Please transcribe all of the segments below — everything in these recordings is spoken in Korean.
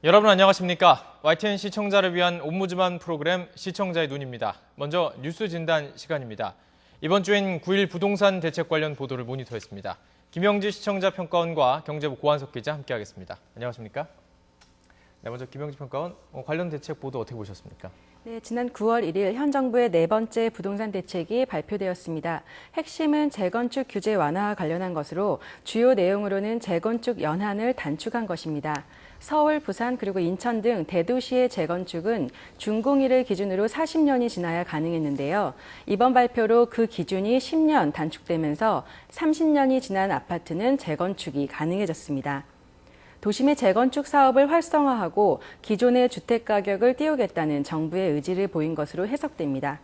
여러분 안녕하십니까? YTN 시청자를 위한 옴부즈만 프로그램 시청자의 눈입니다. 먼저 뉴스 진단 시간입니다. 이번 주엔 9.1 부동산 대책 관련 보도를 모니터했습니다. 김영지 시청자 평가원과 경제부 고한석 기자 함께하겠습니다. 안녕하십니까? 네, 먼저 김영지 평가원, 관련 대책 보도 어떻게 보셨습니까? 네, 지난 9월 1일 현 정부의 네 번째 부동산 대책이 발표되었습니다. 핵심은 재건축 규제 완화와 관련한 것으로 주요 내용으로는 재건축 연한을 단축한 것입니다. 서울, 부산 그리고 인천 등 대도시의 재건축은 준공일을 기준으로 40년이 지나야 가능했는데요. 이번 발표로 그 기준이 10년 단축되면서 30년이 지난 아파트는 재건축이 가능해졌습니다. 도심의 재건축 사업을 활성화하고 기존의 주택 가격을 띄우겠다는 정부의 의지를 보인 것으로 해석됩니다.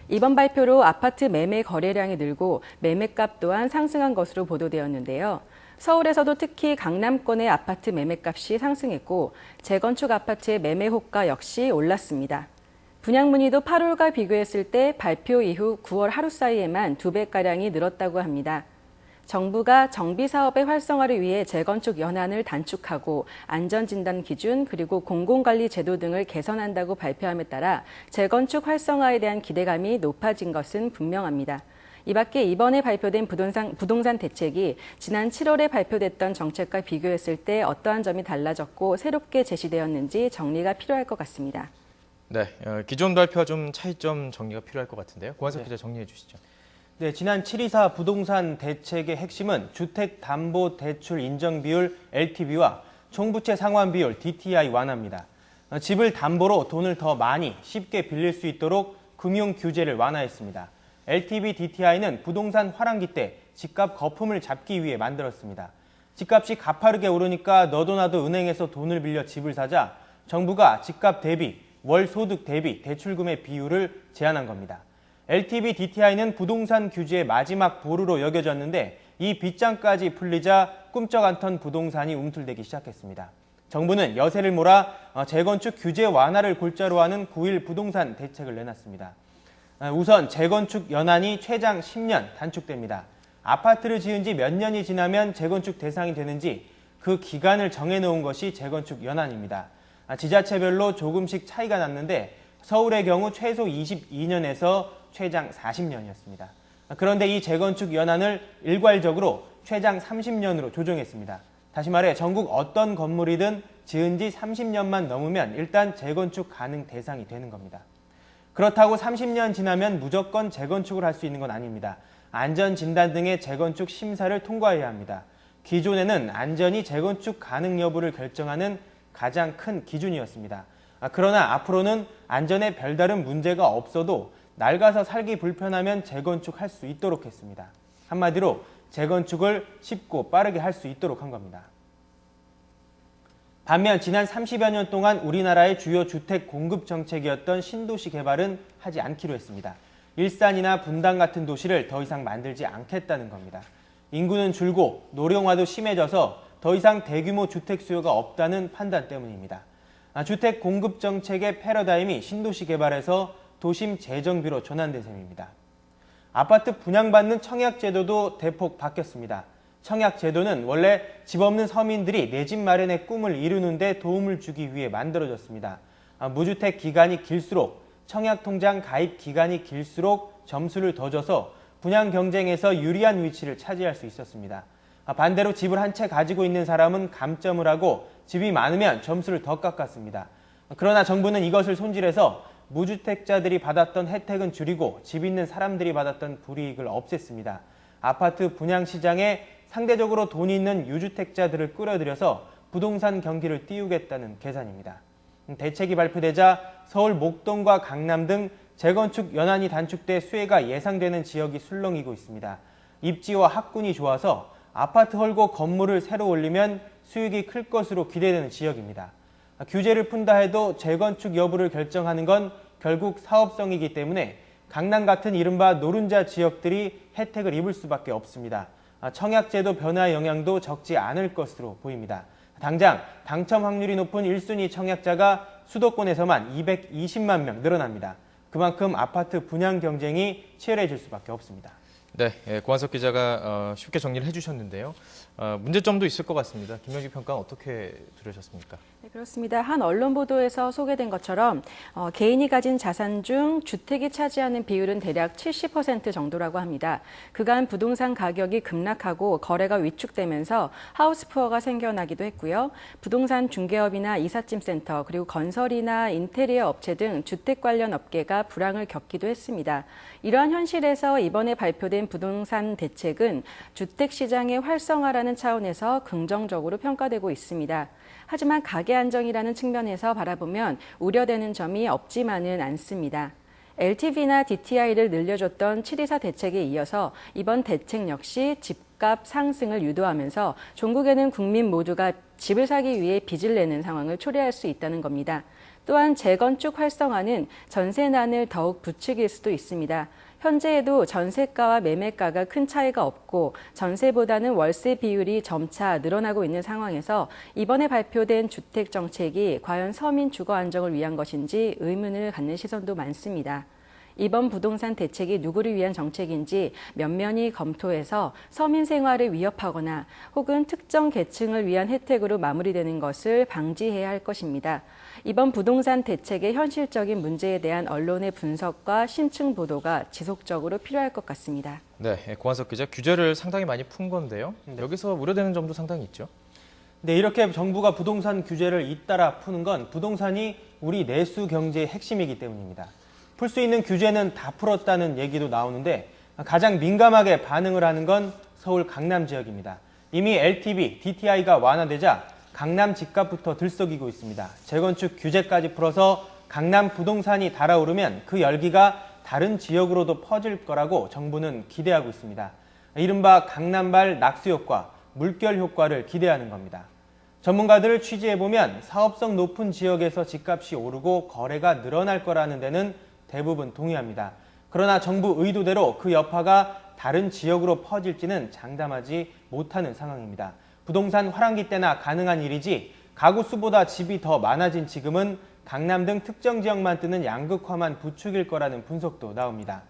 이번 발표로 아파트 매매 거래량이 늘고 매매값 또한 상승한 것으로 보도되었는데요. 서울에서도 특히 강남권의 아파트 매매값이 상승했고 재건축 아파트의 매매 호가 역시 올랐습니다. 분양 문의도 8월과 비교했을 때 발표 이후 9월 하루 사이에만 2배가량이 늘었다고 합니다. 정부가 정비사업의 활성화를 위해 재건축 연한을 단축하고 안전진단 기준 그리고 공공관리 제도 등을 개선한다고 발표함에 따라 재건축 활성화에 대한 기대감이 높아진 것은 분명합니다. 이 밖에 이번에 발표된 부동산 대책이 지난 7월에 발표됐던 정책과 비교했을 때 어떠한 점이 달라졌고 새롭게 제시되었는지 정리가 필요할 것 같습니다. 네, 기존 발표와 좀 차이점 정리가 필요할 것 같은데요. 고한석 기자 정리해 주시죠. 네, 지난 724 부동산 대책의 핵심은 주택담보대출 인정비율 LTV와 총부채 상환비율 DTI 완화입니다. 집을 담보로 돈을 더 많이 쉽게 빌릴 수 있도록 금융 규제를 완화했습니다. LTV DTI는 부동산 화랑기 때 집값 거품을 잡기 위해 만들었습니다. 집값이 가파르게 오르니까 너도 나도 은행에서 돈을 빌려 집을 사자 정부가 집값 대비, 월 소득 대비 대출금의 비율을 제한한 겁니다. LTV DTI는 부동산 규제의 마지막 보루로 여겨졌는데 이 빗장까지 풀리자 꿈쩍 않던 부동산이 움틀대기 시작했습니다. 정부는 여세를 몰아 재건축 규제 완화를 골자로 하는 9.1 부동산 대책을 내놨습니다. 우선 재건축 연한이 최장 10년 단축됩니다. 아파트를 지은 지 몇 년이 지나면 재건축 대상이 되는지 그 기간을 정해놓은 것이 재건축 연한입니다. 지자체별로 조금씩 차이가 났는데 서울의 경우 최소 22년에서 최장 40년이었습니다. 그런데 이 재건축 연한을 일괄적으로 최장 30년으로 조정했습니다. 다시 말해 전국 어떤 건물이든 지은 지 30년만 넘으면 일단 재건축 가능 대상이 되는 겁니다. 그렇다고 30년 지나면 무조건 재건축을 할 수 있는 건 아닙니다. 안전진단 등의 재건축 심사를 통과해야 합니다. 기존에는 안전이 재건축 가능 여부를 결정하는 가장 큰 기준이었습니다. 그러나 앞으로는 안전에 별다른 문제가 없어도 낡아서 살기 불편하면 재건축할 수 있도록 했습니다. 한마디로 재건축을 쉽고 빠르게 할 수 있도록 한 겁니다. 반면 지난 30여 년 동안 우리나라의 주요 주택 공급 정책이었던 신도시 개발은 하지 않기로 했습니다. 일산이나 분당 같은 도시를 더 이상 만들지 않겠다는 겁니다. 인구는 줄고 노령화도 심해져서 더 이상 대규모 주택 수요가 없다는 판단 때문입니다. 주택 공급 정책의 패러다임이 신도시 개발에서 도심 재정비로 전환된 셈입니다. 아파트 분양받는 청약제도도 대폭 바뀌었습니다. 청약제도는 원래 집 없는 서민들이 내 집 마련의 꿈을 이루는 데 도움을 주기 위해 만들어졌습니다. 무주택 기간이 길수록 청약통장 가입 기간이 길수록 점수를 더 줘서 분양 경쟁에서 유리한 위치를 차지할 수 있었습니다. 반대로 집을 한 채 가지고 있는 사람은 감점을 하고 집이 많으면 점수를 더 깎았습니다. 그러나 정부는 이것을 손질해서 무주택자들이 받았던 혜택은 줄이고 집 있는 사람들이 받았던 불이익을 없앴습니다. 아파트 분양 시장에 상대적으로 돈이 있는 유주택자들을 끌어들여서 부동산 경기를 띄우겠다는 계산입니다. 대책이 발표되자 서울 목동과 강남 등 재건축 연한이 단축돼 수혜가 예상되는 지역이 술렁이고 있습니다. 입지와 학군이 좋아서 아파트 헐고 건물을 새로 올리면 수익이 클 것으로 기대되는 지역입니다. 규제를 푼다 해도 재건축 여부를 결정하는 건 결국 사업성이기 때문에 강남 같은 이른바 노른자 지역들이 혜택을 입을 수밖에 없습니다. 청약제도 변화 영향도 적지 않을 것으로 보입니다. 당장 당첨 확률이 높은 1순위 청약자가 수도권에서만 220만 명 늘어납니다. 그만큼 아파트 분양 경쟁이 치열해질 수밖에 없습니다. 네, 고한석 기자가 쉽게 정리를 해주셨는데요. 문제점도 있을 것 같습니다. 김명지 평가는 어떻게 들으셨습니까? 네, 그렇습니다. 한 언론 보도에서 소개된 것처럼 개인이 가진 자산 중 주택이 차지하는 비율은 대략 70% 정도라고 합니다. 그간 부동산 가격이 급락하고 거래가 위축되면서 하우스푸어가 생겨나기도 했고요. 부동산 중개업이나 이삿짐 센터 그리고 건설이나 인테리어 업체 등 주택 관련 업계가 불황을 겪기도 했습니다. 이러한 현실에서 이번에 발표된 부동산 대책은 주택 시장의 활성화라는 차원에서 긍정적으로 평가되고 있습니다. 하지만 가계 안정이라는 측면에서 바라보면 우려되는 점이 없지만은 않습니다. LTV나 DTI를 늘려줬던 724 대책에 이어서 이번 대책 역시 집값 상승을 유도하면서 종국에는 국민 모두가 집을 사기 위해 빚을 내는 상황을 초래할 수 있다는 겁니다. 또한 재건축 활성화는 전세난을 더욱 부추길 수도 있습니다. 현재에도 전세가와 매매가가 큰 차이가 없고 전세보다는 월세 비율이 점차 늘어나고 있는 상황에서 이번에 발표된 주택 정책이 과연 서민 주거 안정을 위한 것인지 의문을 갖는 시선도 많습니다. 이번 부동산 대책이 누구를 위한 정책인지 면면히 검토해서 서민 생활을 위협하거나 혹은 특정 계층을 위한 혜택으로 마무리되는 것을 방지해야 할 것입니다. 이번 부동산 대책의 현실적인 문제에 대한 언론의 분석과 심층 보도가 지속적으로 필요할 것 같습니다. 네, 고한석 기자, 규제를 상당히 많이 푼 건데요. 여기서 우려되는 점도 상당히 있죠. 네, 이렇게 정부가 부동산 규제를 잇따라 푸는 건 부동산이 우리 내수 경제의 핵심이기 때문입니다. 풀 수 있는 규제는 다 풀었다는 얘기도 나오는데 가장 민감하게 반응을 하는 건 서울 강남 지역입니다. 이미 LTV, DTI가 완화되자 강남 집값부터 들썩이고 있습니다. 재건축 규제까지 풀어서 강남 부동산이 달아오르면 그 열기가 다른 지역으로도 퍼질 거라고 정부는 기대하고 있습니다. 이른바 강남발 낙수 효과, 물결 효과를 기대하는 겁니다. 전문가들을 취재해보면 사업성 높은 지역에서 집값이 오르고 거래가 늘어날 거라는 데는 대부분 동의합니다. 그러나 정부 의도대로 그 여파가 다른 지역으로 퍼질지는 장담하지 못하는 상황입니다. 부동산 화랑기 때나 가능한 일이지 가구 수보다 집이 더 많아진 지금은 강남 등 특정 지역만 뜨는 양극화만 부추길 거라는 분석도 나옵니다.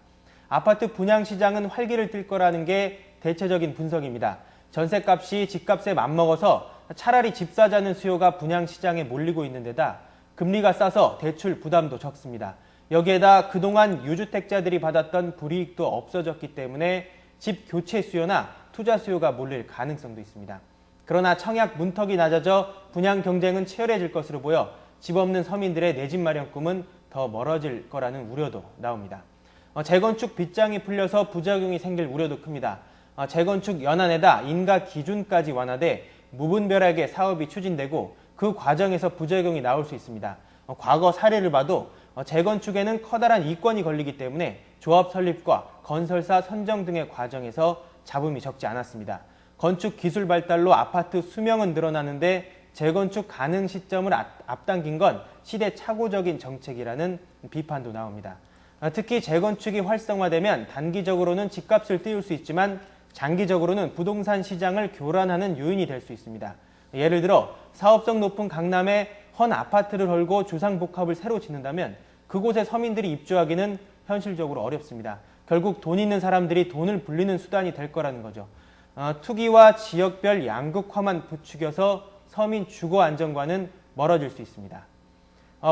아파트 분양 시장은 활기를 띨 거라는 게 대체적인 분석입니다. 전셋값이 집값에 맞먹어서 차라리 집 사자는 수요가 분양 시장에 몰리고 있는 데다 금리가 싸서 대출 부담도 적습니다. 여기에다 그동안 유주택자들이 받았던 불이익도 없어졌기 때문에 집 교체 수요나 투자 수요가 몰릴 가능성도 있습니다. 그러나 청약 문턱이 낮아져 분양 경쟁은 치열해질 것으로 보여 집 없는 서민들의 내 집 마련 꿈은 더 멀어질 거라는 우려도 나옵니다. 재건축 빗장이 풀려서 부작용이 생길 우려도 큽니다. 재건축 연한에다 인가 기준까지 완화돼 무분별하게 사업이 추진되고 그 과정에서 부작용이 나올 수 있습니다. 과거 사례를 봐도 재건축에는 커다란 이권이 걸리기 때문에 조합 설립과 건설사 선정 등의 과정에서 잡음이 적지 않았습니다. 건축 기술 발달로 아파트 수명은 늘어나는데 재건축 가능 시점을 앞당긴 건 시대착오적인 정책이라는 비판도 나옵니다. 특히 재건축이 활성화되면 단기적으로는 집값을 띄울 수 있지만 장기적으로는 부동산 시장을 교란하는 요인이 될 수 있습니다. 예를 들어 사업성 높은 강남에 헌 아파트를 헐고 주상복합을 새로 짓는다면 그곳에 서민들이 입주하기는 현실적으로 어렵습니다. 결국 돈 있는 사람들이 돈을 불리는 수단이 될 거라는 거죠. 투기와 지역별 양극화만 부추겨서 서민 주거 안정과는 멀어질 수 있습니다.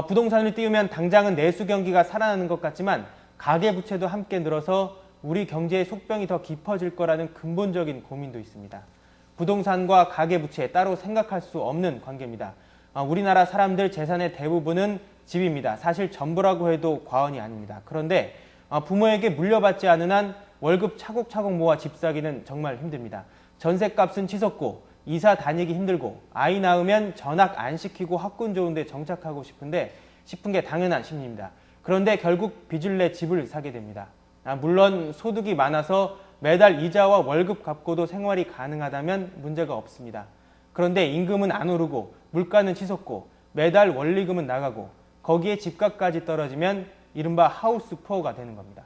부동산을 띄우면 당장은 내수 경기가 살아나는 것 같지만 가계부채도 함께 늘어서 우리 경제의 속병이 더 깊어질 거라는 근본적인 고민도 있습니다. 부동산과 가계부채 따로 생각할 수 없는 관계입니다. 우리나라 사람들 재산의 대부분은 집입니다. 사실 전부라고 해도 과언이 아닙니다. 그런데 부모에게 물려받지 않은 한 월급 차곡차곡 모아 집 사기는 정말 힘듭니다. 전셋값은 치솟고 이사 다니기 힘들고 아이 낳으면 전학 안 시키고 학군 좋은 데 정착하고 싶은 게 당연한 심리입니다. 그런데 결국 빚을 내 집을 사게 됩니다. 물론 소득이 많아서 매달 이자와 월급 갚고도 생활이 가능하다면 문제가 없습니다. 그런데 임금은 안 오르고 물가는 치솟고 매달 원리금은 나가고 거기에 집값까지 떨어지면 이른바 하우스 푸어가 되는 겁니다.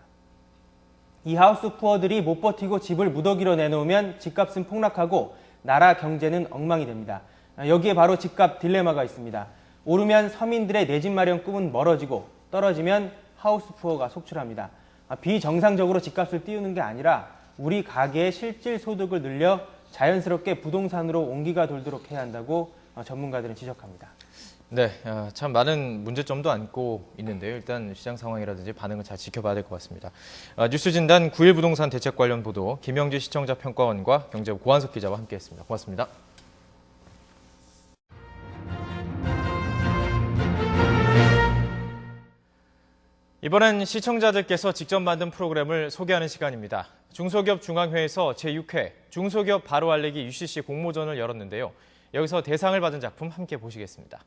이 하우스 푸어들이 못 버티고 집을 무더기로 내놓으면 집값은 폭락하고 나라 경제는 엉망이 됩니다. 여기에 바로 집값 딜레마가 있습니다. 오르면 서민들의 내 집 마련 꿈은 멀어지고 떨어지면 하우스 푸어가 속출합니다. 비정상적으로 집값을 띄우는 게 아니라 우리 가계의 실질 소득을 늘려 자연스럽게 부동산으로 온기가 돌도록 해야 한다고 전문가들은 지적합니다. 네, 참 많은 문제점도 안고 있는데요. 일단 시장 상황이라든지 반응을 잘 지켜봐야 될 것 같습니다. 뉴스 진단 9.1 부동산 대책 관련 보도 김영지 시청자 평가원과 경제부 고한석 기자와 함께했습니다. 고맙습니다. 이번엔 시청자들께서 직접 만든 프로그램을 소개하는 시간입니다. 중소기업 중앙회에서 제6회 중소기업 바로 알리기 UCC 공모전을 열었는데요. 여기서 대상을 받은 작품 함께 보시겠습니다.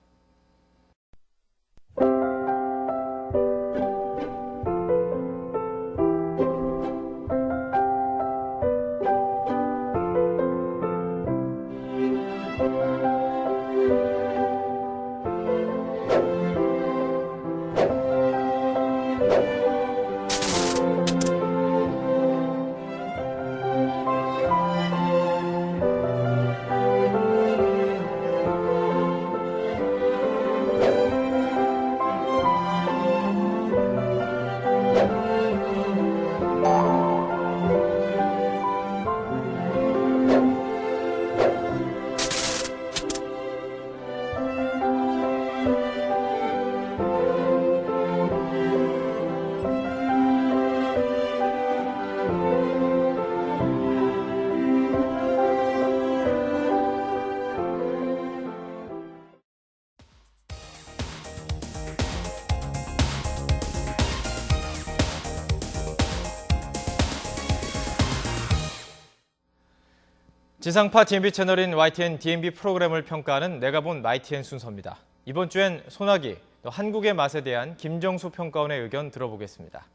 지상파 DMB 채널인 YTN DMB 프로그램을 평가하는 내가 본 YTN 순서입니다. 이번 주엔 소나기, 또 한국의 맛에 대한 김정수 평가원의 의견 들어보겠습니다.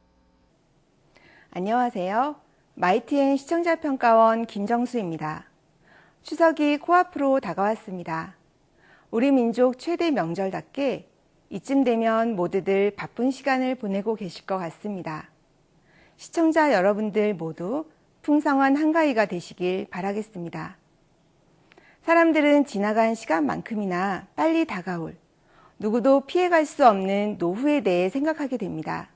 안녕하세요. YTN 시청자평가원 김정수입니다. 추석이 코앞으로 다가왔습니다. 우리 민족 최대 명절답게 이쯤 되면 모두들 바쁜 시간을 보내고 계실 것 같습니다. 시청자 여러분들 모두 풍성한 한가위가 되시길 바라겠습니다. 사람들은 지나간 시간만큼이나 빨리 다가올 누구도 피해갈 수 없는 노후에 대해 생각하게 됩니다.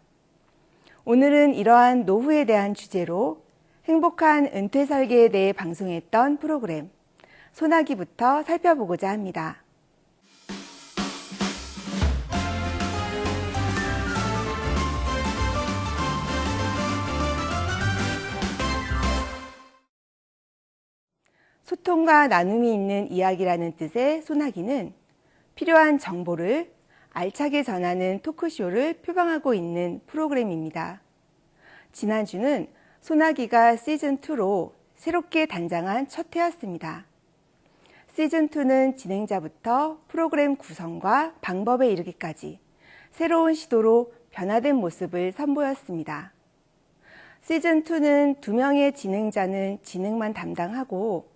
오늘은 이러한 노후에 대한 주제로 행복한 은퇴 설계에 대해 방송했던 프로그램 소나기부터 살펴보고자 합니다. 소통과 나눔이 있는 이야기라는 뜻의 소나기는 필요한 정보를 알차게 전하는 토크쇼를 표방하고 있는 프로그램입니다. 지난주는 소나기가 시즌2로 새롭게 단장한 첫 회였습니다. 시즌2는 진행자부터 프로그램 구성과 방법에 이르기까지 새로운 시도로 변화된 모습을 선보였습니다. 시즌2는 2명의 진행자는 진행만 담당하고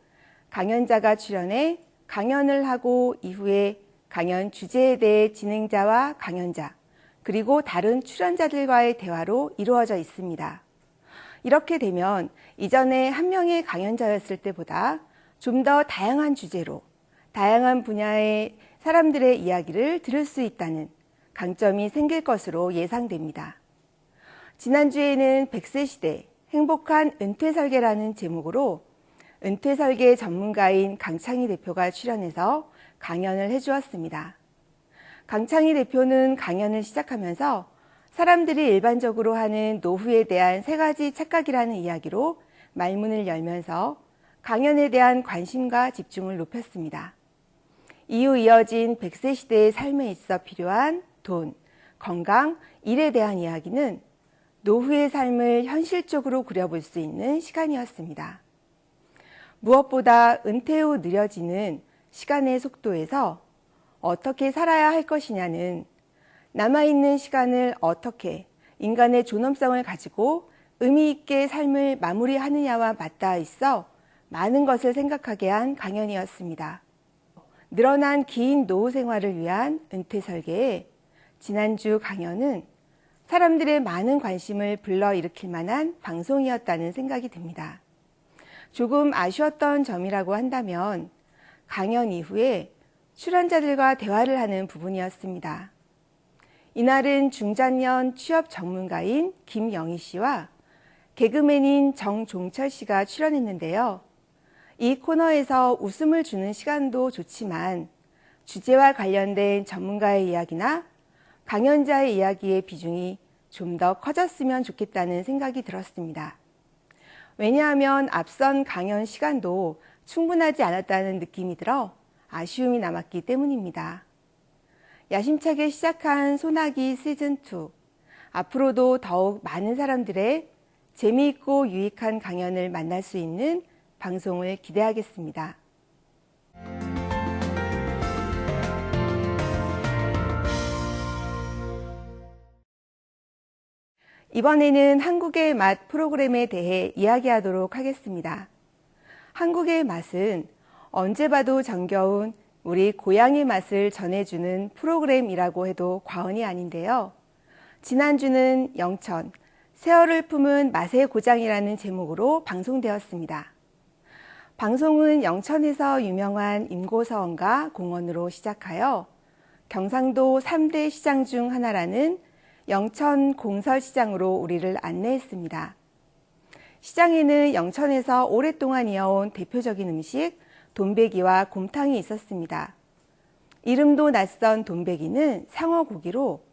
강연자가 출연해 강연을 하고 이후에 강연 주제에 대해 진행자와 강연자 그리고 다른 출연자들과의 대화로 이루어져 있습니다. 이렇게 되면 이전에 한 명의 강연자였을 때보다 좀 더 다양한 주제로 다양한 분야의 사람들의 이야기를 들을 수 있다는 강점이 생길 것으로 예상됩니다. 지난주에는 100세 시대 행복한 은퇴 설계라는 제목으로 은퇴 설계 전문가인 강창희 대표가 출연해서 강연을 해주었습니다. 강창희 대표는 강연을 시작하면서 사람들이 일반적으로 하는 노후에 대한 3가지 착각이라는 이야기로 말문을 열면서 강연에 대한 관심과 집중을 높였습니다. 이후 이어진 100세 시대의 삶에 있어 필요한 돈, 건강, 일에 대한 이야기는 노후의 삶을 현실적으로 그려볼 수 있는 시간이었습니다. 무엇보다 은퇴 후 느려지는 시간의 속도에서 어떻게 살아야 할 것이냐는 남아있는 시간을 어떻게 인간의 존엄성을 가지고 의미 있게 삶을 마무리하느냐와 맞닿아 있어 많은 것을 생각하게 한 강연이었습니다. 늘어난 긴 노후 생활을 위한 은퇴 설계에 지난주 강연은 사람들의 많은 관심을 불러일으킬 만한 방송이었다는 생각이 듭니다. 조금 아쉬웠던 점이라고 한다면 강연 이후에 출연자들과 대화를 하는 부분이었습니다. 이날은 중장년 취업 전문가인 김영희 씨와 개그맨인 정종철 씨가 출연했는데요. 이 코너에서 웃음을 주는 시간도 좋지만 주제와 관련된 전문가의 이야기나 강연자의 이야기의 비중이 좀 더 커졌으면 좋겠다는 생각이 들었습니다. 왜냐하면 앞선 강연 시간도 충분하지 않았다는 느낌이 들어 아쉬움이 남았기 때문입니다. 야심차게 시작한 소나기 시즌2. 앞으로도 더욱 많은 사람들의 재미있고 유익한 강연을 만날 수 있는 방송을 기대하겠습니다. 이번에는 한국의 맛 프로그램에 대해 이야기하도록 하겠습니다. 한국의 맛은 언제 봐도 정겨운 우리 고향의 맛을 전해주는 프로그램이라고 해도 과언이 아닌데요. 지난주는 영천, 세월을 품은 맛의 고장이라는 제목으로 방송되었습니다. 방송은 영천에서 유명한 임고서원과 공원으로 시작하여 경상도 3대 시장 중 하나라는 영천 공설시장으로 우리를 안내했습니다. 시장에는 영천에서 오랫동안 이어온 대표적인 음식 돈베기와 곰탕이 있었습니다. 이름도 낯선 돈베기는 상어고기로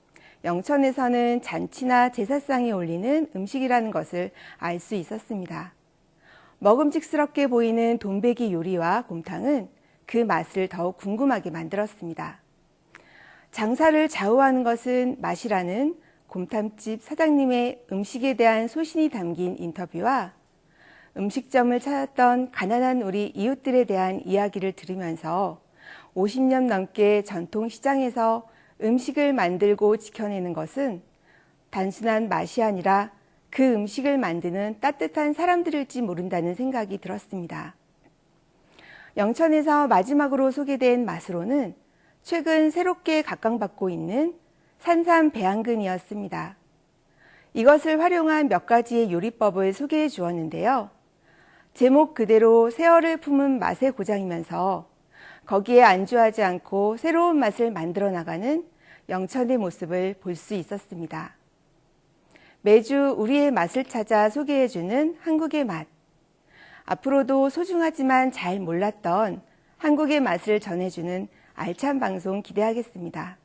영천에서는 잔치나 제사상에 올리는 음식이라는 것을 알 수 있었습니다. 먹음직스럽게 보이는 돈베기 요리와 곰탕은 그 맛을 더욱 궁금하게 만들었습니다. 장사를 좌우하는 것은 맛이라는 곰탕집 사장님의 음식에 대한 소신이 담긴 인터뷰와 음식점을 찾았던 가난한 우리 이웃들에 대한 이야기를 들으면서 50년 넘게 전통시장에서 음식을 만들고 지켜내는 것은 단순한 맛이 아니라 그 음식을 만드는 따뜻한 사람들일지 모른다는 생각이 들었습니다. 영천에서 마지막으로 소개된 맛으로는 최근 새롭게 각광받고 있는 산삼 배안근이었습니다. 이것을 활용한 몇 가지의 요리법을 소개해 주었는데요. 제목 그대로 세월을 품은 맛의 고장이면서 거기에 안주하지 않고 새로운 맛을 만들어 나가는 영천의 모습을 볼 수 있었습니다. 매주 우리의 맛을 찾아 소개해주는 한국의 맛. 앞으로도 소중하지만 잘 몰랐던 한국의 맛을 전해주는 알찬 방송 기대하겠습니다.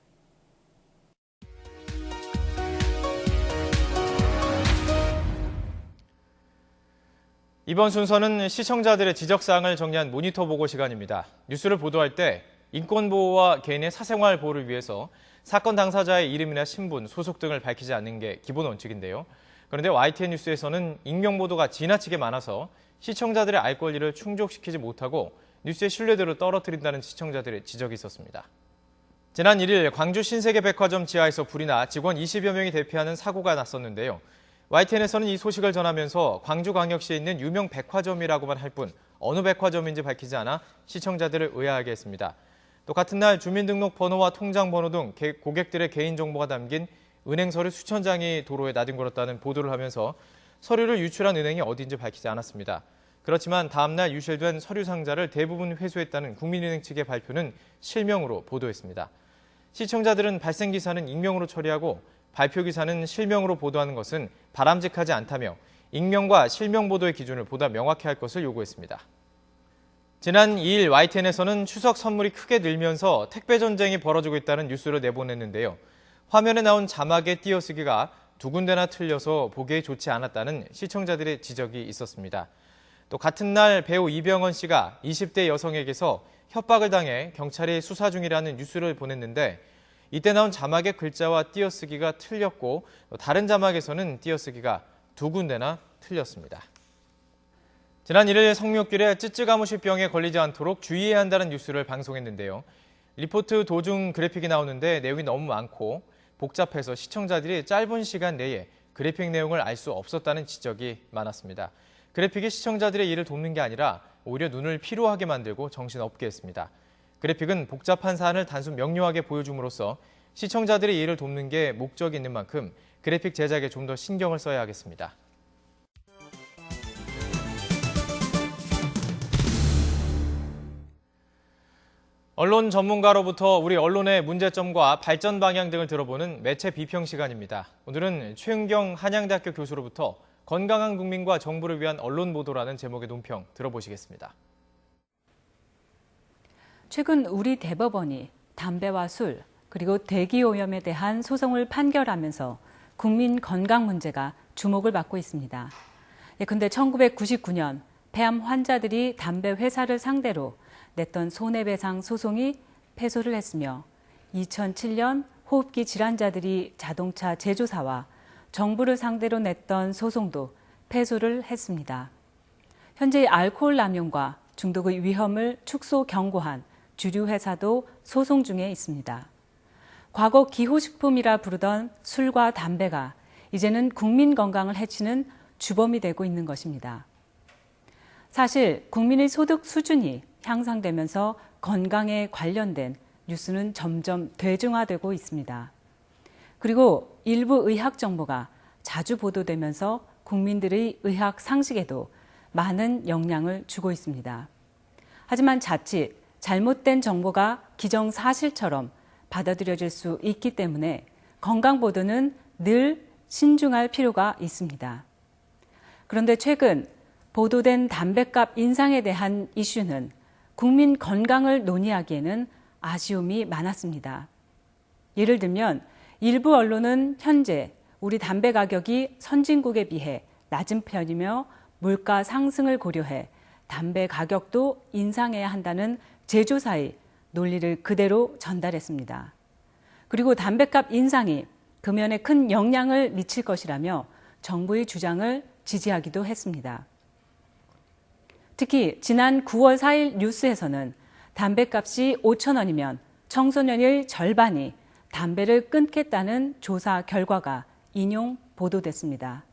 이번 순서는 시청자들의 지적사항을 정리한 모니터 보고 시간입니다. 뉴스를 보도할 때 인권보호와 개인의 사생활 보호를 위해서 사건 당사자의 이름이나 신분, 소속 등을 밝히지 않는 게 기본 원칙인데요. 그런데 YTN 뉴스에서는 익명 보도가 지나치게 많아서 시청자들의 알 권리를 충족시키지 못하고 뉴스의 신뢰도를 떨어뜨린다는 시청자들의 지적이 있었습니다. 지난 1일 광주 신세계백화점 지하에서 불이 나 직원 20여 명이 대피하는 사고가 났었는데요. YTN에서는 이 소식을 전하면서 광주광역시에 있는 유명 백화점이라고만 할 뿐 어느 백화점인지 밝히지 않아 시청자들을 의아하게 했습니다. 또 같은 날 주민등록번호와 통장번호 등 고객들의 개인정보가 담긴 은행 서류 수천 장이 도로에 나뒹굴었다는 보도를 하면서 서류를 유출한 은행이 어디인지 밝히지 않았습니다. 그렇지만 다음 날 유실된 서류 상자를 대부분 회수했다는 국민은행 측의 발표는 실명으로 보도했습니다. 시청자들은 발생 기사는 익명으로 처리하고 발표 기사는 실명으로 보도하는 것은 바람직하지 않다며 익명과 실명 보도의 기준을 보다 명확히 할 것을 요구했습니다. 지난 2일 YTN에서는 추석 선물이 크게 늘면서 택배 전쟁이 벌어지고 있다는 뉴스를 내보냈는데요. 화면에 나온 자막의 띄어쓰기가 두 군데나 틀려서 보기에 좋지 않았다는 시청자들의 지적이 있었습니다. 또 같은 날 배우 이병헌 씨가 20대 여성에게서 협박을 당해 경찰이 수사 중이라는 뉴스를 보냈는데 이때 나온 자막의 글자와 띄어쓰기가 틀렸고 다른 자막에서는 띄어쓰기가 두 군데나 틀렸습니다. 지난 1일 성묘길에 쯔쯔가무시병에 걸리지 않도록 주의해야 한다는 뉴스를 방송했는데요. 리포트 도중 그래픽이 나오는데 내용이 너무 많고 복잡해서 시청자들이 짧은 시간 내에 그래픽 내용을 알 수 없었다는 지적이 많았습니다. 그래픽이 시청자들의 일을 돕는 게 아니라 오히려 눈을 피로하게 만들고 정신없게 했습니다. 그래픽은 복잡한 사안을 단순 명료하게 보여줌으로써 시청자들의 일을 돕는 게 목적이 있는 만큼 그래픽 제작에 좀 더 신경을 써야 하겠습니다. 언론 전문가로부터 우리 언론의 문제점과 발전 방향 등을 들어보는 매체 비평 시간입니다. 오늘은 최은경 한양대학교 교수로부터 건강한 국민과 정부를 위한 언론 보도라는 제목의 논평 들어보시겠습니다. 최근 우리 대법원이 담배와 술, 그리고 대기오염에 대한 소송을 판결하면서 국민 건강 문제가 주목을 받고 있습니다. 그런데 1999년 폐암 환자들이 담배 회사를 상대로 냈던 손해배상 소송이 패소를 했으며 2007년 호흡기 질환자들이 자동차 제조사와 정부를 상대로 냈던 소송도 패소를 했습니다. 현재 알코올 남용과 중독의 위험을 축소 경고한 주류 회사도 소송 중에 있습니다. 과거 기호식품이라 부르던 술과 담배가 이제는 국민 건강을 해치는 주범이 되고 있는 것입니다. 사실 국민의 소득 수준이 향상되면서 건강에 관련된 뉴스는 점점 대중화되고 있습니다. 그리고 일부 의학 정보가 자주 보도되면서 국민들의 의학 상식에도 많은 영향을 주고 있습니다. 하지만 자칫 잘못된 정보가 기정사실처럼 받아들여질 수 있기 때문에 건강 보도는 늘 신중할 필요가 있습니다. 그런데 최근 보도된 담뱃값 인상에 대한 이슈는 국민 건강을 논의하기에는 아쉬움이 많았습니다. 예를 들면 일부 언론은 현재 우리 담배 가격이 선진국에 비해 낮은 편이며 물가 상승을 고려해 담배 가격도 인상해야 한다는 제조사의 논리를 그대로 전달했습니다. 그리고 담뱃값 인상이 금연에 큰 영향을 미칠 것이라며 정부의 주장을 지지하기도 했습니다. 특히 지난 9월 4일 뉴스에서는 담뱃값이 5,000원이면 청소년의 절반이 담배를 끊겠다는 조사 결과가 인용 보도됐습니다.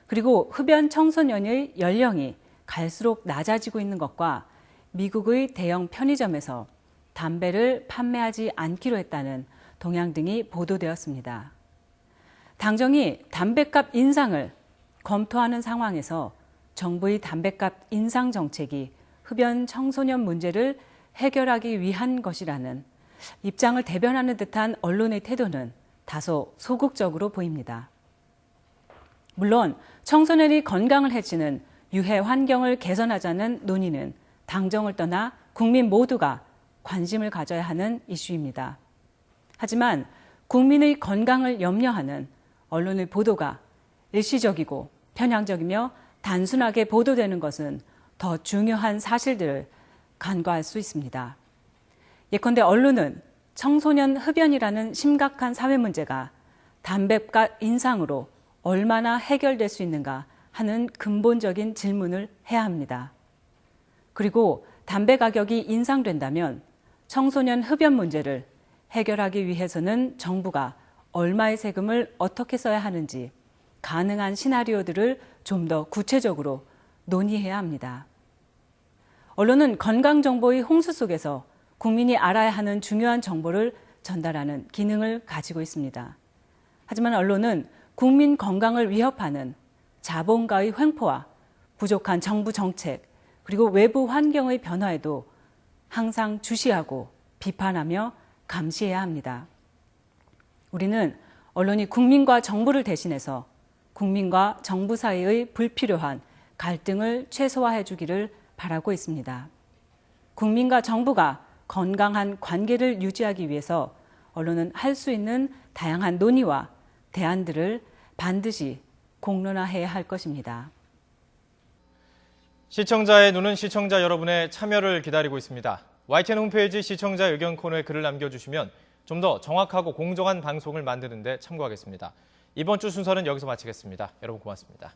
그리고 흡연 청소년의 연령이 갈수록 낮아지고 있는 것과 미국의 대형 편의점에서 담배를 판매하지 않기로 했다는 동향 등이 보도되었습니다. 당정이 담뱃값 인상을 검토하는 상황에서 정부의 담뱃값 인상 정책이 흡연 청소년 문제를 해결하기 위한 것이라는 입장을 대변하는 듯한 언론의 태도는 다소 소극적으로 보입니다. 물론 청소년이 건강을 해치는 유해 환경을 개선하자는 논의는 당정을 떠나 국민 모두가 관심을 가져야 하는 이슈입니다. 하지만 국민의 건강을 염려하는 언론의 보도가 일시적이고 편향적이며 단순하게 보도되는 것은 더 중요한 사실들을 간과할 수 있습니다. 예컨대 언론은 청소년 흡연이라는 심각한 사회 문제가 담뱃값 인상으로 얼마나 해결될 수 있는가 하는 근본적인 질문을 해야 합니다. 그리고 담배 가격이 인상된다면 청소년 흡연 문제를 해결하기 위해서는 정부가 얼마의 세금을 어떻게 써야 하는지 가능한 시나리오들을 좀 더 구체적으로 논의해야 합니다. 언론은 건강정보의 홍수 속에서 국민이 알아야 하는 중요한 정보를 전달하는 기능을 가지고 있습니다. 하지만 언론은 국민 건강을 위협하는 자본가의 횡포와 부족한 정부 정책, 그리고 외부 환경의 변화에도 항상 주시하고 비판하며 감시해야 합니다. 우리는 언론이 국민과 정부를 대신해서 국민과 정부 사이의 불필요한 갈등을 최소화해 주기를 바라고 있습니다. 국민과 정부가 건강한 관계를 유지하기 위해서 언론은 할 수 있는 다양한 논의와 대안들을 반드시 공론화해야 할 것입니다. 시청자의 눈은 시청자 여러분의 참여를 기다리고 있습니다. YTN 홈페이지 시청자 의견 코너에 글을 남겨주시면 좀 더 정확하고 공정한 방송을 만드는 데 참고하겠습니다. 이번 주 순서는 여기서 마치겠습니다. 여러분 고맙습니다.